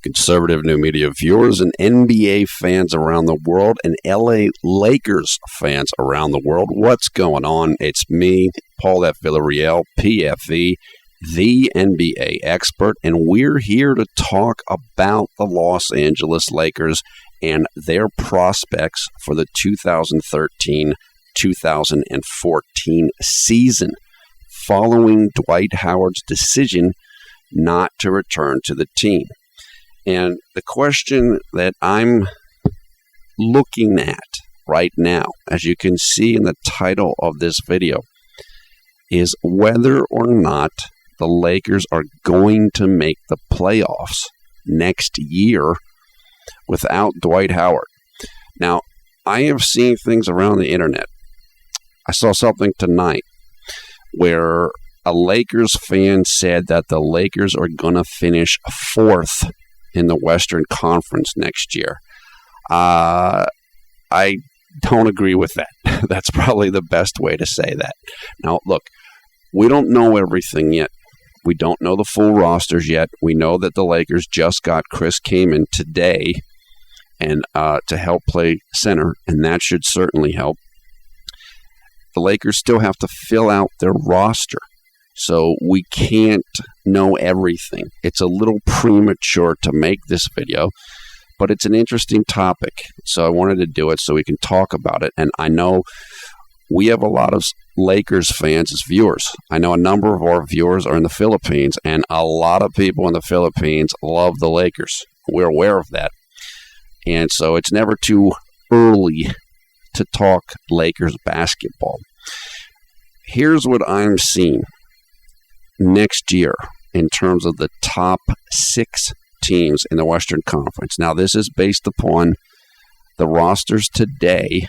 Conservative new media viewers and NBA fans around the world and LA Lakers fans around the world. What's going on? It's me, Paul F. Villarreal, PFV, the NBA expert, and we're here to talk about the Los Angeles Lakers and their prospects for the 2013-2014 season following Dwight Howard's decision not to return to the team. And the question that I'm looking at right now, as you can see in the title of this video, is whether or not the Lakers are going to make the playoffs next year without Dwight Howard. Now, I have seen things around the internet. I saw something tonight where a Lakers fan said that the Lakers are going to finish fourth in the Western Conference next year. I don't agree with that. That's probably the best way to say that. Now, look, we don't know everything yet. We don't know the full rosters yet. We know that the Lakers just got Chris Kaman today and to help play center, and that should certainly help. The Lakers still have to fill out their roster. So we can't know everything. It's a little premature to make this video, but it's an interesting topic. So I wanted to do it so we can talk about it. And I know we have a lot of Lakers fans as viewers. I know a number of our viewers are in the Philippines, and a lot of people in the Philippines love the Lakers. We're aware of that. And so it's never too early to talk Lakers basketball. Here's what I'm seeing next year in terms of the top 6 teams in the Western Conference. Now, this is based upon the rosters today,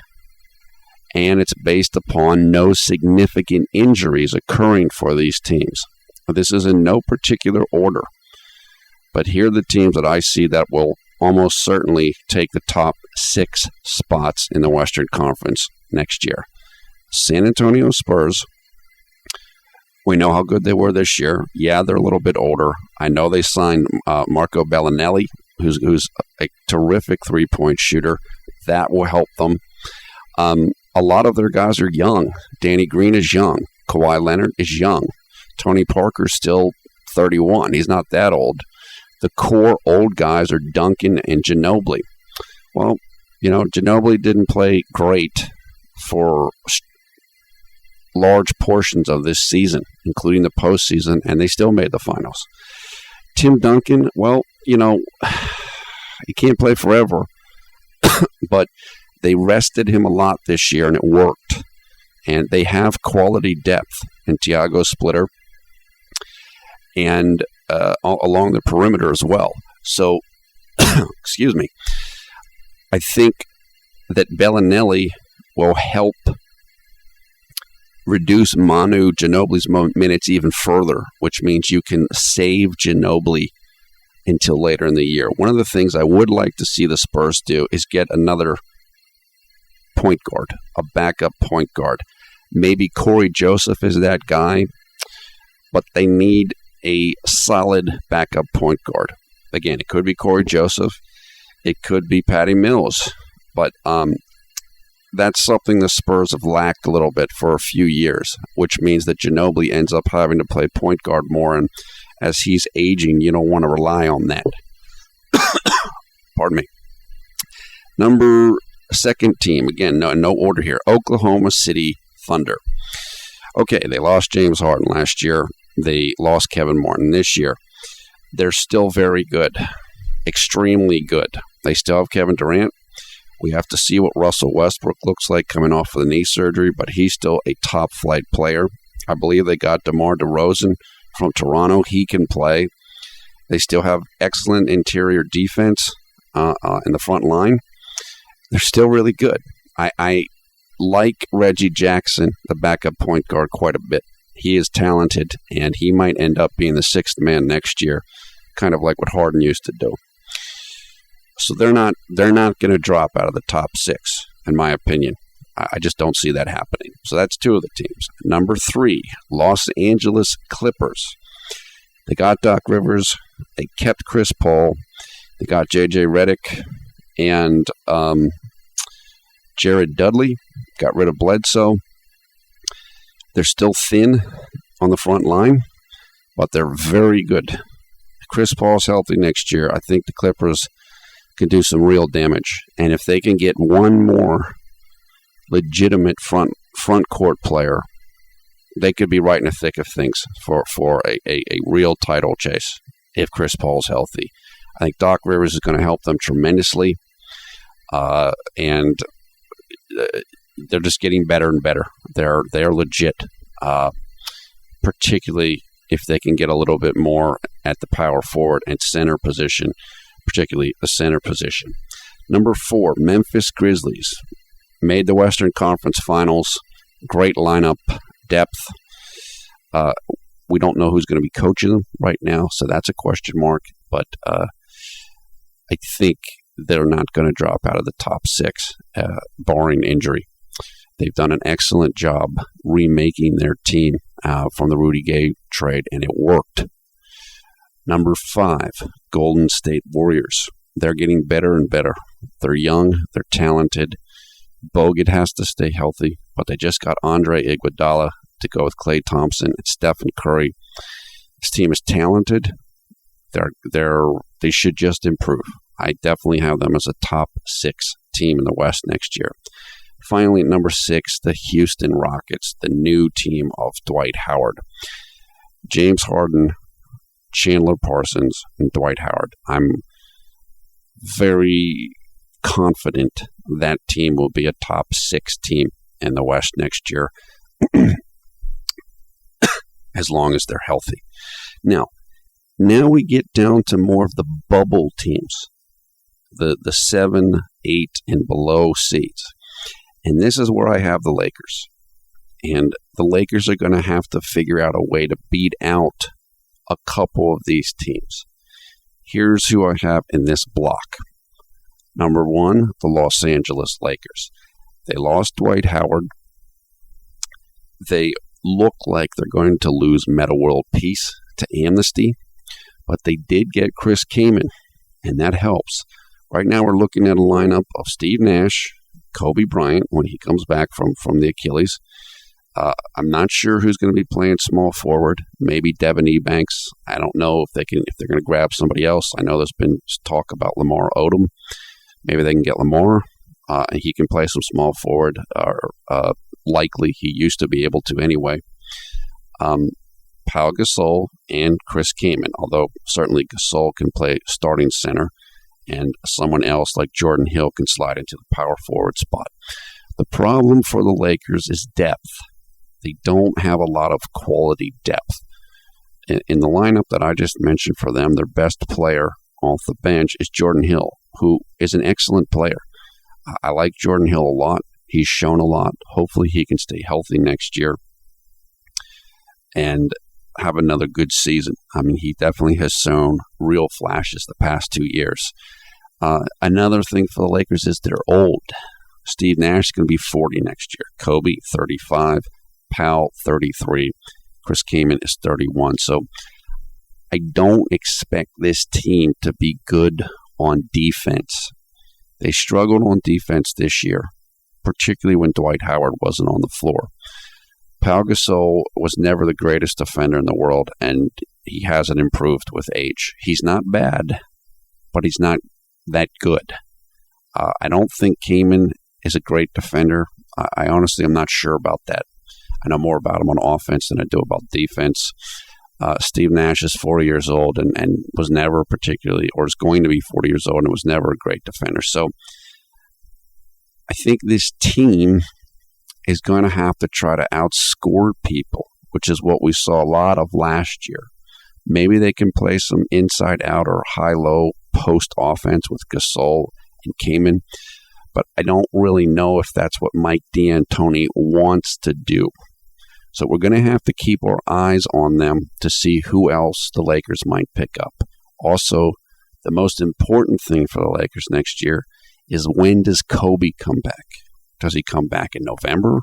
and it's based upon no significant injuries occurring for these teams. This is in no particular order, but here are the teams that I see that will almost certainly take the top 6 spots in the Western Conference next year. San Antonio Spurs. We know how good they were this year. Yeah, they're a little bit older. I know they signed Marco Bellinelli, who's a terrific three-point shooter. That will help them. A lot of their guys are young. Danny Green is young. Kawhi Leonard is young. Tony Parker's still 31. He's not that old. The core old guys are Duncan and Ginobili. Well, you know, Ginobili didn't play great for large portions of this season, including the postseason, and they still made the finals. Tim Duncan, well, you know, he can't play forever, but they rested him a lot this year, and it worked. And they have quality depth in Tiago Splitter and along the perimeter as well. So, excuse me, I think that Bellinelli will help reduce Manu Ginobili's minutes even further, which means you can save Ginobili until later in the year. One of the things I would like to see the Spurs do is get another point guard, a backup point guard. Maybe Corey Joseph is that guy, but they need a solid backup point guard. Again, it could be Corey Joseph. It could be Patty Mills, but that's something the Spurs have lacked a little bit for a few years, which means that Ginobili ends up having to play point guard more, and as he's aging, you don't want to rely on that. Pardon me. Second team, again, no order here, Oklahoma City Thunder. Okay, they lost James Harden last year. They lost Kevin Martin this year. They're still very good, extremely good. They still have Kevin Durant. We have to see what Russell Westbrook looks like coming off of the knee surgery, but he's still a top-flight player. I believe they got DeMar DeRozan from Toronto. He can play. They still have excellent interior defense in the front line. They're still really good. I like Reggie Jackson, the backup point guard, quite a bit. He is talented, and he might end up being the 6th man next year, kind of like what Harden used to do. So they're not going to drop out of the top 6, in my opinion. I just don't see that happening. So that's 2 of the teams. Number 3, Los Angeles Clippers. They got Doc Rivers. They kept Chris Paul. They got J.J. Redick and Jared Dudley. Got rid of Bledsoe. They're still thin on the front line, but they're very good. Chris Paul's healthy next year. I think the Clippers can do some real damage. And if they can get one more legitimate front court player, they could be right in the thick of things for a real title chase if Chris Paul's healthy. I think Doc Rivers is going to help them tremendously. And they're just getting better and better. They're legit, particularly if they can get a little bit more at the power forward and center position, particularly the center position. Number 4, Memphis Grizzlies. Made the Western Conference Finals. Great lineup, depth. We don't know who's going to be coaching them right now, so that's a question mark. But I think they're not going to drop out of the top 6, barring injury. They've done an excellent job remaking their team from the Rudy Gay trade, and it worked. Number 5, Golden State Warriors. They're getting better and better. They're young. They're talented. Bogut has to stay healthy, but they just got Andre Iguodala to go with Klay Thompson and Stephen Curry. This team is talented. They should just improve. I definitely have them as a top 6 team in the West next year. Finally, number 6, the Houston Rockets, the new team of Dwight Howard. James Harden, Chandler Parsons, and Dwight Howard. I'm very confident that team will be a top 6 team in the West next year, as long as they're healthy. Now we get down to more of the bubble teams, the 7, 8, and below seeds. And this is where I have the Lakers. And the Lakers are going to have to figure out a way to beat out a couple of these teams. Here's who I have in this block. Number 1, the Los Angeles Lakers. They lost Dwight Howard. They look like they're going to lose Metta World Peace to Amnesty, but they did get Chris Kaman, and that helps. Right now we're looking at a lineup of Steve Nash, Kobe Bryant when he comes back from the Achilles. I'm not sure who's going to be playing small forward. Maybe Devin Ebanks. I don't know if they're going to grab somebody else. I know there's been talk about Lamar Odom. Maybe they can get Lamar, and he can play some small forward. Likely he used to be able to anyway. Pau Gasol and Chris Kaman, although certainly Gasol can play starting center, and someone else like Jordan Hill can slide into the power forward spot. The problem for the Lakers is depth. They don't have a lot of quality depth. In the lineup that I just mentioned for them, their best player off the bench is Jordan Hill, who is an excellent player. I like Jordan Hill a lot. He's shown a lot. Hopefully he can stay healthy next year and have another good season. I mean, he definitely has shown real flashes the past 2 years. Another thing for the Lakers is they're old. Steve Nash is going to be 40 next year. Kobe, 35. Powell, 33. Chris Kaman is 31. So I don't expect this team to be good on defense. They struggled on defense this year, particularly when Dwight Howard wasn't on the floor. Pau Gasol was never the greatest defender in the world, and he hasn't improved with age. He's not bad, but he's not that good. I don't think Kaman is a great defender. I honestly am not sure about that. I know more about him on offense than I do about defense. Steve Nash is 40 years old and was never particularly, or is going to be 40 years old and was never a great defender. So I think this team is going to have to try to outscore people, which is what we saw a lot of last year. Maybe they can play some inside-out or high-low post offense with Gasol and Kaman, but I don't really know if that's what Mike D'Antoni wants to do. So we're going to have to keep our eyes on them to see who else the Lakers might pick up. Also, the most important thing for the Lakers next year is, when does Kobe come back? Does he come back in November?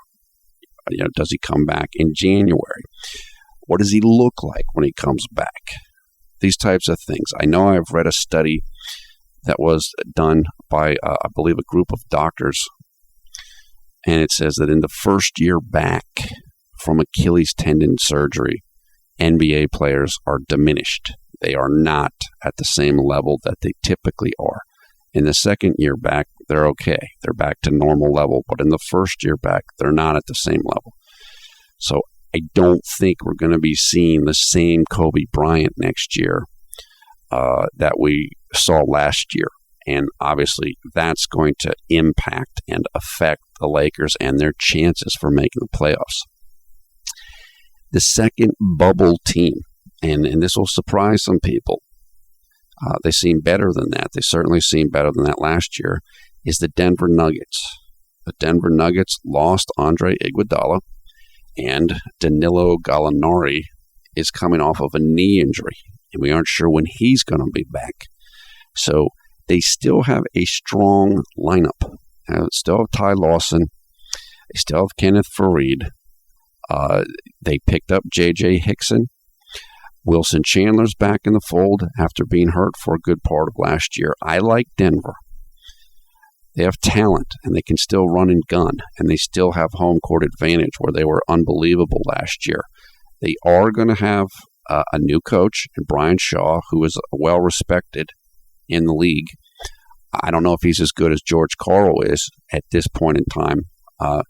Does he come back in January? What does he look like when he comes back? These types of things. I know I've read a study that was done by, I believe, a group of doctors. And it says that in the first year back from Achilles tendon surgery, NBA players are diminished. They are not at the same level that they typically are. In the second year back, they're okay. They're back to normal level. But in the first year back, they're not at the same level. So I don't think we're going to be seeing the same Kobe Bryant next year that we saw last year. And obviously, that's going to impact and affect the Lakers and their chances for making the playoffs. The second bubble team, and this will surprise some people, they seem better than that. They certainly seem better than that last year, is the Denver Nuggets. The Denver Nuggets lost Andre Iguodala, and Danilo Gallinari is coming off of a knee injury, and we aren't sure when he's going to be back. So they still have a strong lineup. They still have Ty Lawson. They still have Kenneth Faried. They picked up J.J. Hickson. Wilson Chandler's back in the fold after being hurt for a good part of last year. I like Denver. They have talent, and they can still run and gun, and they still have home court advantage where they were unbelievable last year. They are going to have a new coach, in Brian Shaw, who is well-respected in the league. I don't know if he's as good as George Karl is at this point in time. I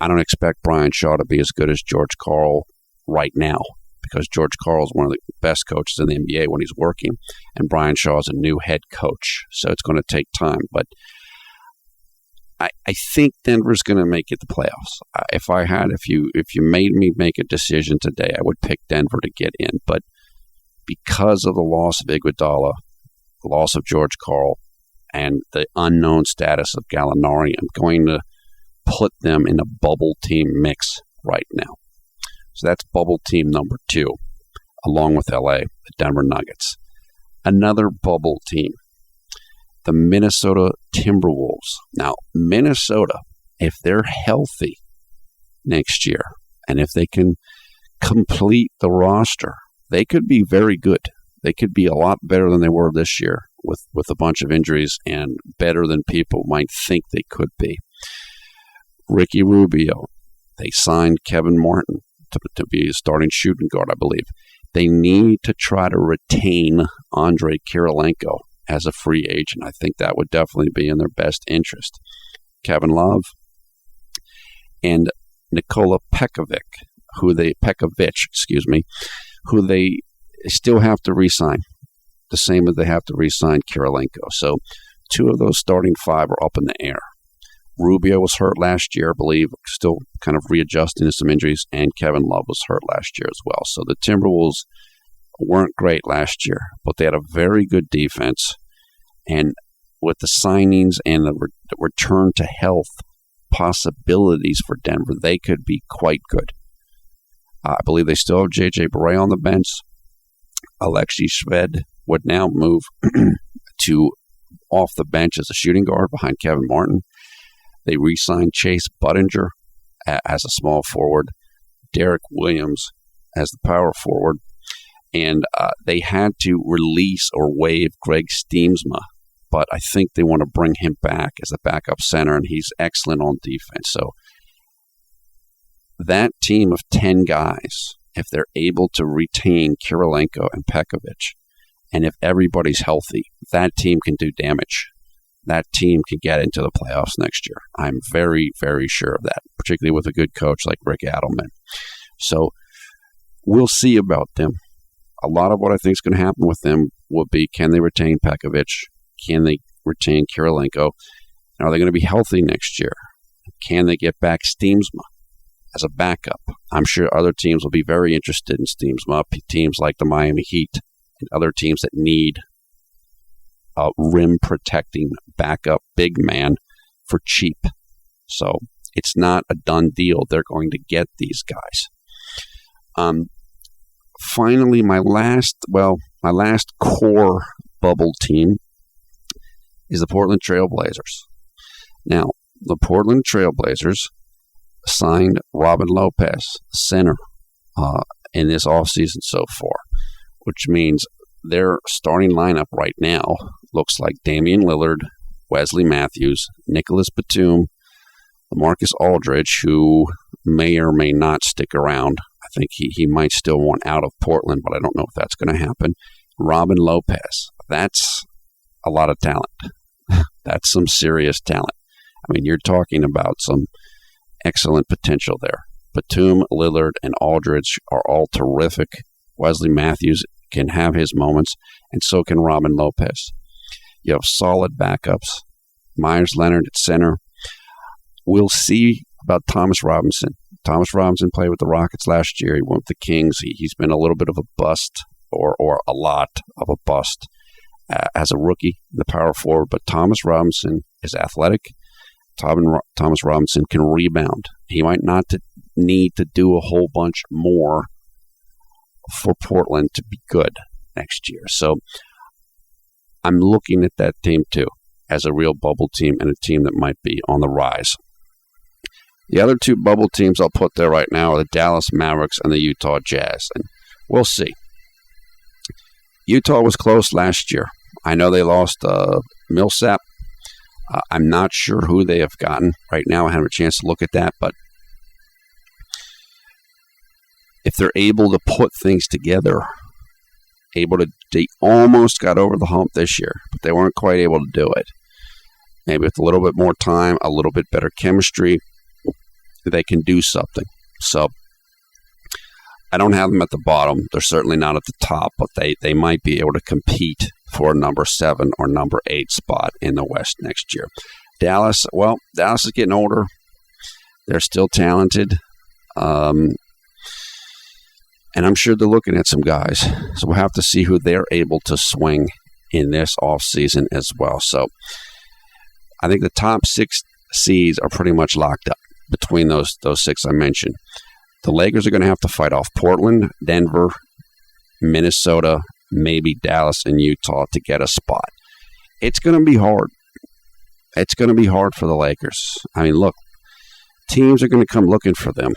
don't expect Brian Shaw to be as good as George Karl right now, because George Karl is one of the best coaches in the NBA when he's working, and Brian Shaw is a new head coach, so it's going to take time. But I think Denver's going to make it the playoffs. If you made me make a decision today, I would pick Denver to get in. But because of the loss of Iguodala, the loss of George Karl, and the unknown status of Gallinari, I'm going to put them in a bubble team mix right now. So that's bubble team number 2, along with LA, the Denver Nuggets. Another bubble team, the Minnesota Timberwolves. Now, Minnesota, if they're healthy next year, and if they can complete the roster, they could be very good. They could be a lot better than they were this year with a bunch of injuries, and better than people might think they could be. Ricky Rubio, they signed Kevin Martin to be a starting shooting guard, I believe. They need to try to retain Andrei Kirilenko as a free agent. I think that would definitely be in their best interest. Kevin Love and Nikola Pekovic, who they still have to re-sign, the same as they have to re-sign Kirilenko. So 2 of those starting 5 are up in the air. Rubio was hurt last year, I believe, still kind of readjusting to some injuries, and Kevin Love was hurt last year as well. So the Timberwolves weren't great last year, but they had a very good defense. And with the signings and the return to health possibilities for Denver, they could be quite good. I believe they still have J.J. Barea on the bench. Alexei Shved would now move to off the bench as a shooting guard behind Kevin Martin. They re-signed Chase Budinger as a small forward, Derek Williams as the power forward, and they had to release or waive Greg Stiemsma, but I think they want to bring him back as a backup center, and he's excellent on defense. So that team of 10 guys, if they're able to retain Kirilenko and Pekovic, and if everybody's healthy, that team can do damage. That team can get into the playoffs next year. I'm very, very sure of that, particularly with a good coach like Rick Adelman. So we'll see about them. A lot of what I think is going to happen with them will be, can they retain Pekovic? Can they retain Kirilenko? And are they going to be healthy next year? Can they get back Stiemsma as a backup? I'm sure other teams will be very interested in Stiemsma, teams like the Miami Heat and other teams that need a rim-protecting backup big man for cheap. So it's not a done deal. They're going to get these guys. Finally, my last core bubble team is the Portland Trail Blazers. Now, the Portland Trail Blazers signed Robin Lopez, center, in this offseason so far, which means their starting lineup right now looks like Damian Lillard, Wesley Matthews, Nicholas Batum, LaMarcus Aldridge, who may or may not stick around. I think he might still want out of Portland, but I don't know if that's going to happen. Robin Lopez. That's a lot of talent. That's some serious talent. I mean, you're talking about some excellent potential there. Batum, Lillard, and Aldridge are all terrific. Wesley Matthews can have his moments, and so can Robin Lopez. You have solid backups. Myers Leonard at center. We'll see about Thomas Robinson. Thomas Robinson played with the Rockets last year. He went with the Kings. He's been a little bit of a bust, or a lot of a bust as a rookie, the power forward. But Thomas Robinson is athletic. Thomas Robinson can rebound. He might not need to do a whole bunch more for Portland to be good next year. So I'm looking at that team too as a real bubble team and a team that might be on the rise. The other two bubble teams I'll put there right now are the Dallas Mavericks and the Utah Jazz. And we'll see. Utah was close last year. I know they lost Millsap. I'm not sure who they have gotten right now. I haven't had a chance to look at that, but if they're able to put things together, they almost got over the hump this year, but they weren't quite able to do it. Maybe with a little bit more time, a little bit better chemistry, they can do something. So I don't have them at the bottom. They're certainly not at the top, but they might be able to compete for a number 7 or number 8 spot in the West next year. Dallas is getting older. They're still talented. And I'm sure they're looking at some guys. So we'll have to see who they're able to swing in this offseason as well. So I think the top 6 seeds are pretty much locked up between those 6 I mentioned. The Lakers are going to have to fight off Portland, Denver, Minnesota, maybe Dallas and Utah to get a spot. It's going to be hard. It's going to be hard for the Lakers. I mean, look, teams are going to come looking for them.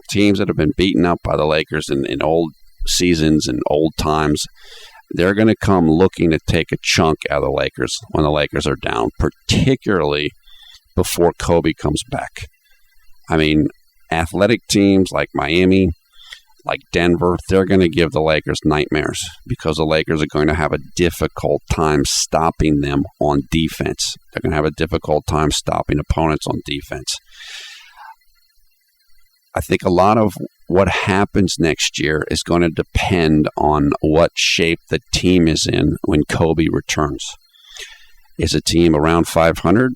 Teams that have been beaten up by the Lakers in old seasons and old times, they're going to come looking to take a chunk out of the Lakers when the Lakers are down, particularly before Kobe comes back. I mean, athletic teams like Miami, like Denver, they're going to give the Lakers nightmares because the Lakers are going to have a difficult time stopping them on defense. They're going to have a difficult time stopping opponents on defense. I think a lot of what happens next year is going to depend on what shape the team is in when Kobe returns. Is a team around 500?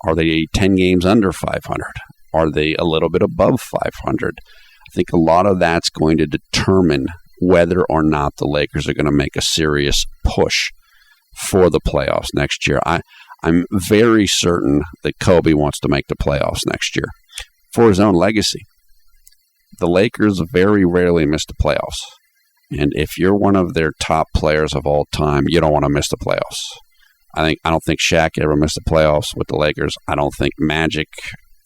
Are they 10 games under 500? Are they a little bit above 500? I think a lot of that's going to determine whether or not the Lakers are going to make a serious push for the playoffs next year. I'm very certain that Kobe wants to make the playoffs next year for his own legacy. The Lakers very rarely miss the playoffs. And if you're one of their top players of all time, you don't want to miss the playoffs. I don't think Shaq ever missed the playoffs with the Lakers. I don't think Magic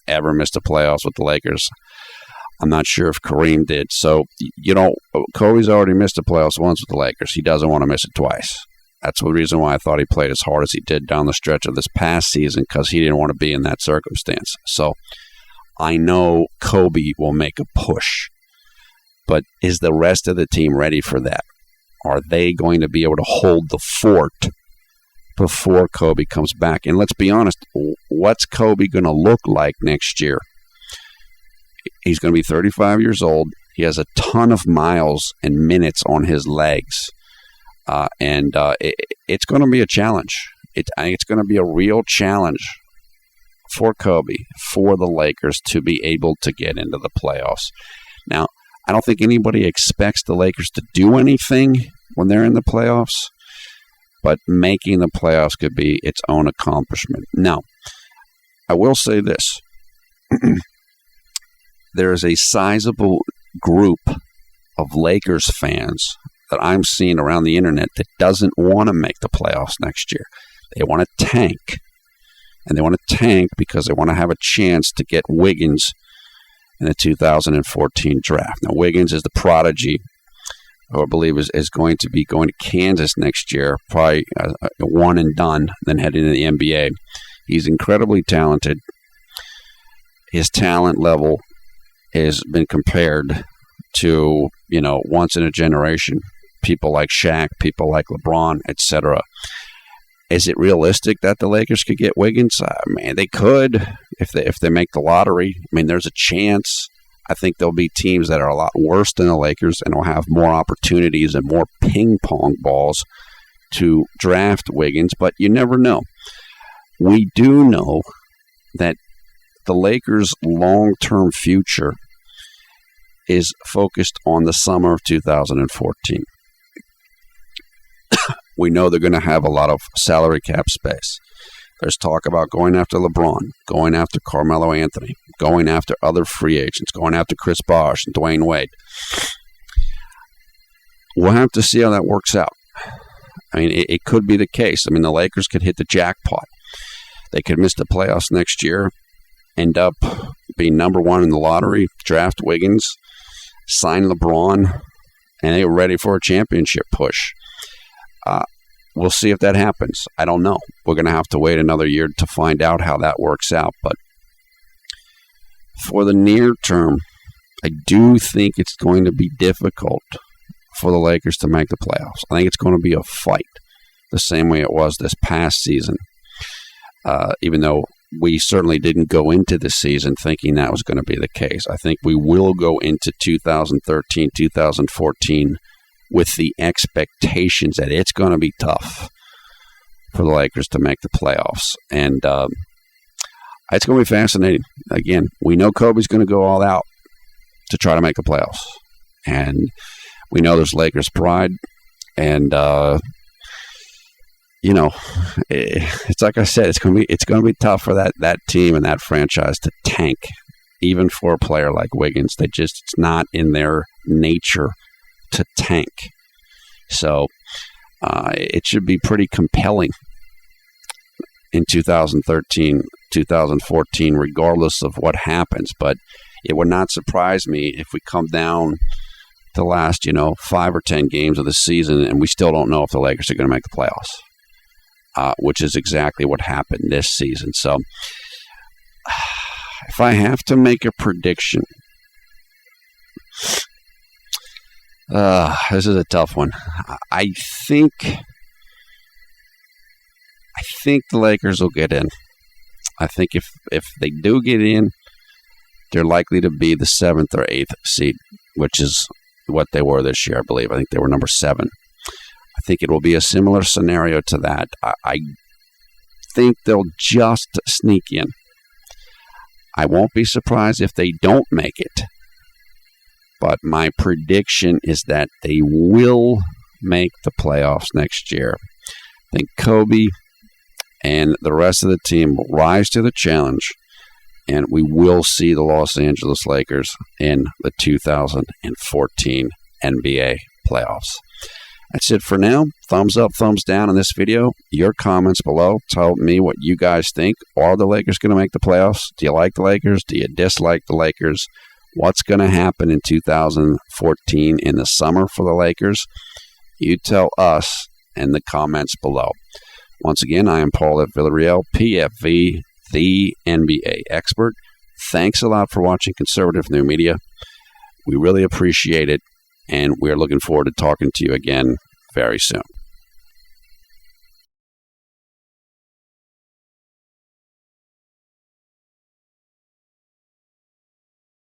ever missed the playoffs with the Lakers. I'm not sure if Kareem did. So, Kobe's already missed the playoffs once with the Lakers. He doesn't want to miss it twice. That's the reason why I thought he played as hard as he did down the stretch of this past season, because he didn't want to be in that circumstance. So I know Kobe will make a push. But is the rest of the team ready for that? Are they going to be able to hold the fort before Kobe comes back? And let's be honest, what's Kobe going to look like next year? He's going to be 35 years old. He has a ton of miles and minutes on his legs. It's going to be a challenge. I think it's going to be a real challenge for Kobe, for the Lakers to be able to get into the playoffs. Now, I don't think anybody expects the Lakers to do anything when they're in the playoffs, but making the playoffs could be its own accomplishment. Now, I will say this. There is a sizable group of Lakers fans that I'm seeing around the internet that doesn't want to make the playoffs next year. They want to tank. And they want to tank because they want to have a chance to get Wiggins in the 2014 draft. Now, Wiggins is the prodigy who I believe is going to be going to Kansas next year, probably one and done, then heading to the NBA. He's incredibly talented. His talent level has been compared to, once in a generation, people like Shaq, people like LeBron, etc. Is it realistic that the Lakers could get Wiggins? Man, they could if they make the lottery. I mean, there's a chance. I think there'll be teams that are a lot worse than the Lakers and will have more opportunities and more ping pong balls to draft Wiggins, but you never know. We do know that the Lakers' long-term future is focused on the summer of 2014. We know they're going to have a lot of salary cap space. There's talk about going after LeBron, going after Carmelo Anthony, going after other free agents, going after Chris Bosh and Dwayne Wade. We'll have to see how that works out. I mean, it could be the case. I mean, the Lakers could hit the jackpot. They could miss the playoffs next year, end up being number one in the lottery, draft Wiggins, sign LeBron, and they're ready for a championship push. We'll see if that happens. I don't know. We're going to have to wait another year to find out how that works out. But for the near term, I do think it's going to be difficult for the Lakers to make the playoffs. I think it's going to be a fight the same way it was this past season, even though we certainly didn't go into the season thinking that was going to be the case. I think we will go into 2013, 2014 with the expectations that it's going to be tough for the Lakers to make the playoffs. And it's going to be fascinating. Again, we know Kobe's going to go all out to try to make the playoffs. And we know there's Lakers pride. And, it's like I said, it's going to be tough for that team and that franchise to tank, even for a player like Wiggins. It's not in their nature to tank. So it should be pretty compelling in 2013, 2014, regardless of what happens. But it would not surprise me if we come down the last, 5 or 10 games of the season and we still don't know if the Lakers are going to make the playoffs, which is exactly what happened this season. So if I have to make a prediction, this is a tough one. I think the Lakers will get in. I think if they do get in, they're likely to be the 7th or 8th seed, which is what they were this year, I believe. I think they were number 7. I think it will be a similar scenario to that. I think they'll just sneak in. I won't be surprised if they don't make it. But my prediction is that they will make the playoffs next year. I think Kobe and the rest of the team will rise to the challenge, and we will see the Los Angeles Lakers in the 2014 NBA playoffs. That's it for now. Thumbs up, thumbs down on this video. Your comments below. Tell me what you guys think. Are the Lakers going to make the playoffs? Do you like the Lakers? Do you dislike the Lakers? What's going to happen in 2014 in the summer for the Lakers? You tell us in the comments below. Once again, I am Paul at Villarreal, PFV, the NBA expert. Thanks a lot for watching Conservative New Media. We really appreciate it, and we're looking forward to talking to you again very soon.